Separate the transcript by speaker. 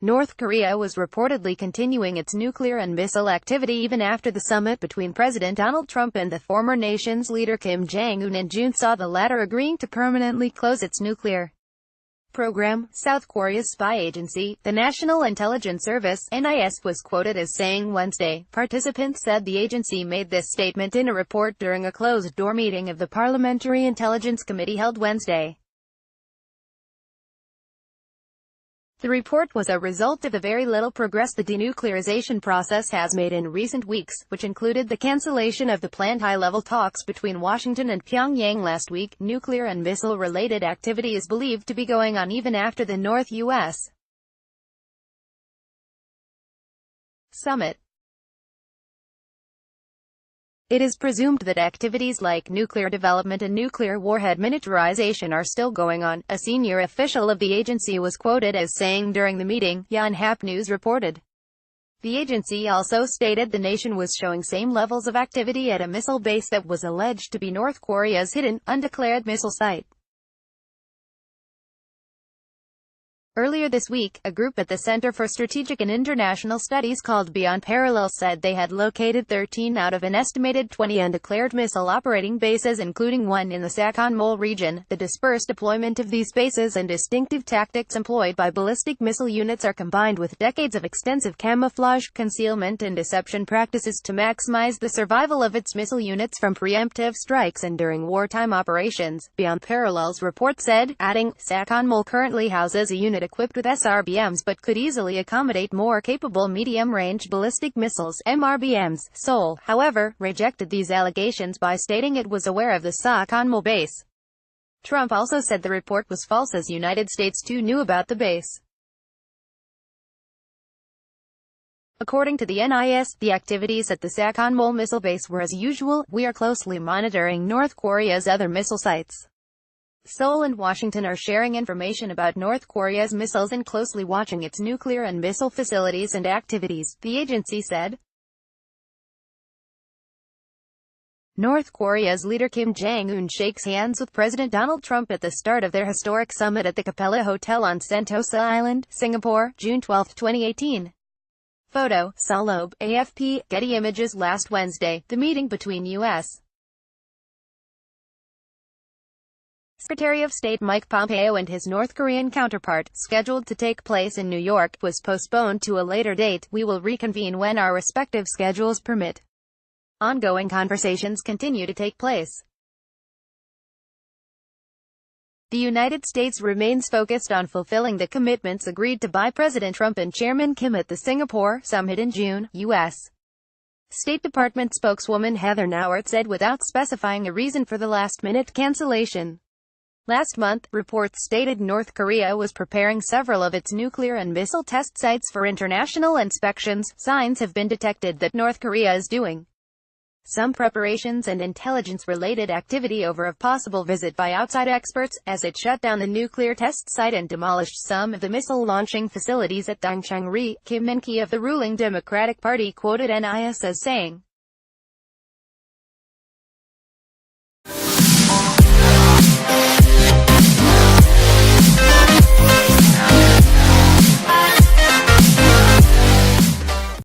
Speaker 1: North Korea was reportedly continuing its nuclear and missile activity even after the summit between President Donald Trump and the former nation's leader Kim Jong Un in June saw the latter agreeing to permanently close its nuclear program. South Korea's spy agency, the National Intelligence Service (NIS), was quoted as saying Wednesday. Participants said the agency made this statement in a report during a closed-door meeting of the Parliamentary Intelligence Committee held Wednesday. The report was a result of the very little progress the denuclearization process has made in recent weeks, which included the cancellation of the planned high-level talks between Washington and Pyongyang last week. Nuclear and missile-related activity is believed to be going on even after the North U.S. summit. It is presumed that activities like nuclear development and nuclear warhead miniaturization are still going on, a senior official of the agency was quoted as saying during the meeting, Yonhap News reported. The agency also stated the nation was showing same levels of activity at a missile base that was alleged to be North Korea's hidden, undeclared missile site. Earlier this week, a group at the Center for Strategic and International Studies called Beyond Parallel said they had located 13 out of an estimated 20 undeclared missile operating bases, including one in the Sakon-Mol region. The dispersed deployment of these bases and distinctive tactics employed by ballistic missile units are combined with decades of extensive camouflage, concealment and deception practices to maximize the survival of its missile units from preemptive strikes and during wartime operations, Beyond Parallel's report said, adding, Sakon-Mol currently houses a unit equipped with SRBMs but could easily accommodate more capable medium-range ballistic missiles (MRBMs). Seoul, however, rejected these allegations by stating it was aware of the Sakon-Mol base. Trump also said the report was false as United States too knew about the base. According to the NIS, the activities at the Sakon-Mol missile base were as usual. We are closely monitoring North Korea's other missile sites. Seoul and Washington are sharing information about North Korea's missiles and closely watching its nuclear and missile facilities and activities, the agency said. North Korea's leader Kim Jong Un shakes hands with President Donald Trump at the start of their historic summit at the Capella Hotel on Sentosa Island, Singapore, June 12, 2018. Photo, Salobe, AFP, Getty Images. Last Wednesday, the meeting between U.S. Secretary of State Mike Pompeo and his North Korean counterpart, scheduled to take place in New York, was postponed to a later date. We will reconvene when our respective schedules permit. Ongoing conversations continue to take place. The United States remains focused on fulfilling the commitments agreed to by President Trump and Chairman Kim at the Singapore summit in June, U.S. State Department spokeswoman Heather Nauert said without specifying a reason for the last-minute cancellation. Last month, reports stated North Korea was preparing several of its nuclear and missile test sites for international inspections. Signs have been detected that North Korea is doing some preparations and intelligence-related activity over a possible visit by outside experts, as it shut down the nuclear test site and demolished some of the missile-launching facilities at Dongchang-ri. Kim Min-ki of the ruling Democratic Party quoted NIS as saying,